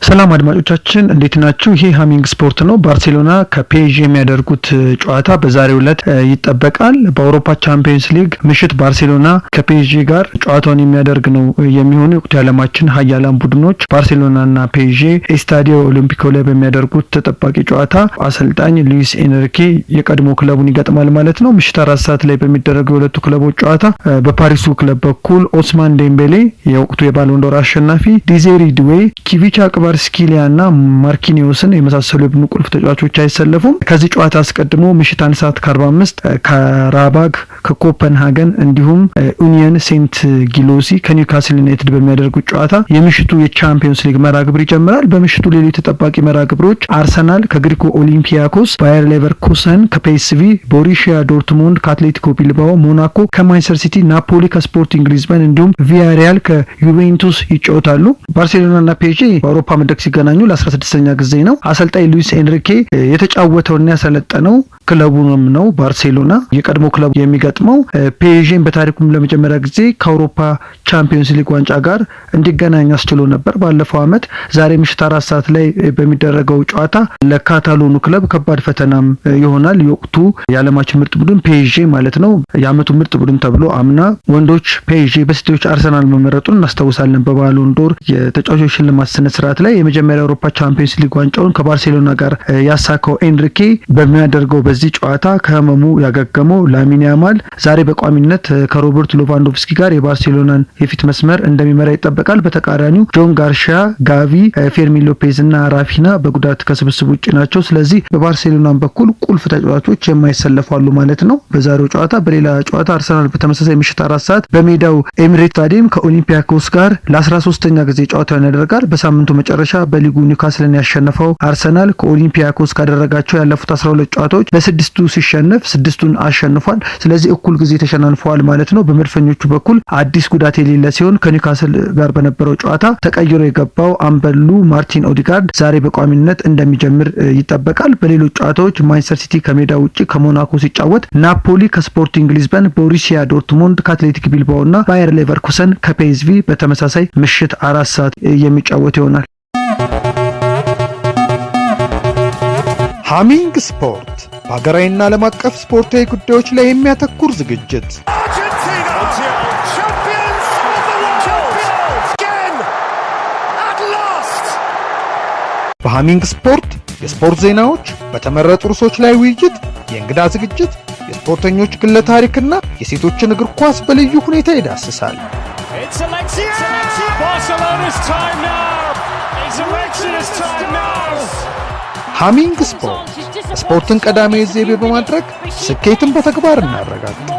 ሰላም አድማጮቻችን እንዴት ናችሁ? ይሄ ሃሚንግ ስፖርት ነው። ባርሴሎና ከፒኤስጂ የሚያደርጉት ጨዋታ በዛሬው ዕለት ይጠበቃል። በአውሮፓ ቻምፒየንስ ሊግ ምሽት ባርሴሎና ከፒኤስጂ ጋር ጨዋታውን የሚያደርግ ነው የሚሆነው። የወቅቱ የዓለማችን ሀያላን ቡድኖች ባርሴሎናና ፒኤስጂ ስታዲዮ ኦሊምፒኮ ላይ በሚያደርጉት ተጠባቂ ጨዋታ አሰልጣኝ ሉዊስ ኤንሪኬ የቀድሞ ክለቡን ይገጥማል ማለት ነው። ምሽት 4 ሰዓት ላይ በሚደረገው የሁለቱ ክለቦች ጨዋታ በፓሪሱ ክለብ በኩል ኦስማን ዴምቤሌ የወቅቱ የባሎን ዶር አሸናፊ፣ ዲዜሪ ዱዌ፣ ኪቪቻ ክቫራትስኬሊያና ማርኪኒዮስን የመሳሰሉ የቡድኑ ቁልፍ ተጫዋቾች አይሰለፉም። ከዚህ ጨዋታ አስቀድሞ ምሽት 1 ሰዓት ከ45 ከራባግ ከኮፐንሃገን እንዲሁም ኡኒየን ሴንት ጊሎሲ ከኒውካስል ዩናይትድ በሚያደርጉት ጨዋታ የምሽቱ የቻምፒየንስ ሊግ መርሃ ግብር ይጀምራል። በምሽቱ ሌሎች ተጠባቂ መርሃ ግብሮች አርሰናል ከግሪኮ ኦሊምፒያኮስ፣ ባየር ሌቨርኩሰን ከፒኤስቪ፣ ቦሩሺያ ዶርትሙንድ ከአትሌቲኮ ቢልባኦ፣ ሞናኮ ከማንቸስተር ሲቲ፣ ናፖሊ ከስፖርቲንግ ሊዝበን እንዲሁም ቪያሪያል ከዩቬንቱስ ይጫወታሉ። ባርሴሎናና ፒኤስጂ በአውሮፓ መድረክ ሲገናኙ ለ16ኛ ጊዜ ነው። አሰልጣኝ ሉዊስ ኤንሪኬ የተጫወተውና ያሰለጠነው ክለቡንም ነው። ባርሴሎና የቀድሞ ክለቡ የሚገጥመው ፒኤስጂን በታሪኩም ለመጀመሪያ ጊዜ ከአውሮፓ ቻምፒየንስ ሊግ ዋንጫ ጋር እንዲገናኝ አስችሎ ነበር ባለፈው ዓመት። ዛሬ ምሽት 4 ሰዓት ላይ በሚደረገው ጨዋታ ለካታሎኑ ክለብ ከባድ ፈተናም ይሆናል። የወቅቱ የዓለማችን ምርጥ ቡድን ፒኤስጂ ማለት ነው። የዓመቱ ምርጥ ቡድን ተብሎ አምና ወንዶች ፒኤስጂ፣ በሴቶች አርሰናል መመረጡን እናስታውሳለን። በባሎን ዶር የተጫዋቾች ሽልማት ስነ ስርዓት ላይ የመጀመሪያ የአውሮፓ ቻምፒየንስ ሊግ ዋንጫውን ከባርሴሎና ጋር ያሳካው ኤንሪኬ በሚያደርገው በዚህ ጨዋታ ከህመሙ ያገገመው ላሚን ያማል ዛሬ በቋሚነት ከሮበርት ሌቫንዶቭስኪ ጋር የባርሴሎናን የፊት መስመር እንደሚመራ ይጠበቃል። በተቃራኒው ጆን ጋርሺያ፣ ጋቪ፣ ፌርሚን ሎፔዝ እና ራፊና በጉዳት ከስብስብ ውጭ ናቸው። ስለዚህ በባርሴሎናን በኩል ቁልፍ ተጫዋቾች የማይሰለፋሉ ማለት ነው በዛሬው ጨዋታ። በሌላ ጨዋታ አርሰናል በተመሳሳይ ምሽት 4 ሰዓት በሜዳው ኤሚሬት ስታዲየም ከኦሊምፒያኮስ ጋር ለ13ኛ ጊዜ ጨዋታውን ያደርጋል። በሳምንቱ መጨረሻ በሊጉ ኒውካስልን ያሸነፈው አርሰናል ከኦሊምፒያኮስ ካደረጋቸው ያለፉት 12 ጨዋታዎች በ6ቱ ሲሸነፍ 6ቱን አሸንፏል። ስለዚህ እኩል ጊዜ ተሸናንፈዋል ማለት ነው። በመድፈኞቹ በኩል አዲስ ጉዳት የሌለ ሲሆን ከኒውካስል ጋር በነበረው ጨዋታ ተቀይሮ የገባው አምበሉ ማርቲን ኦዲጋርድ ዛሬ በቋሚነት እንደሚጀምር ይጠበቃል። በሌሎች ጨዋታዎች ማንቸስተር ሲቲ ከሜዳ ውጪ ከሞናኮ ሲጫወት፣ ናፖሊ ከስፖርቲንግ ሊዝበን፣ ቦሩሲያ ዶርትሙንድ ከአትሌቲክ ቢልባኦ እና ባየር ሌቨርኩሰን ከፒኤስቪ በተመሳሳይ ምሽት 4 ሰዓት የሚጫወት ይሆናል። ሃሚንግ ስፖርት በሀገራዊና ዓለም አቀፍ ስፖርታዊ ጉዳዮች ላይ የሚያተኩር ዝግጅት። በሃሚንግ ስፖርት የስፖርት ዜናዎች፣ በተመረጡ ርዕሶች ላይ ውይይት፣ የእንግዳ ዝግጅት፣ የስፖርተኞች ግለ ታሪክና የሴቶችን እግር ኳስ በልዩ ሁኔታ ይዳስሳል። ሃሚንግ ስፖርት ስፖርትን ቀዳሚ ዘይቤ በማድረግ ስኬትን በተግባር እናረጋግጥ።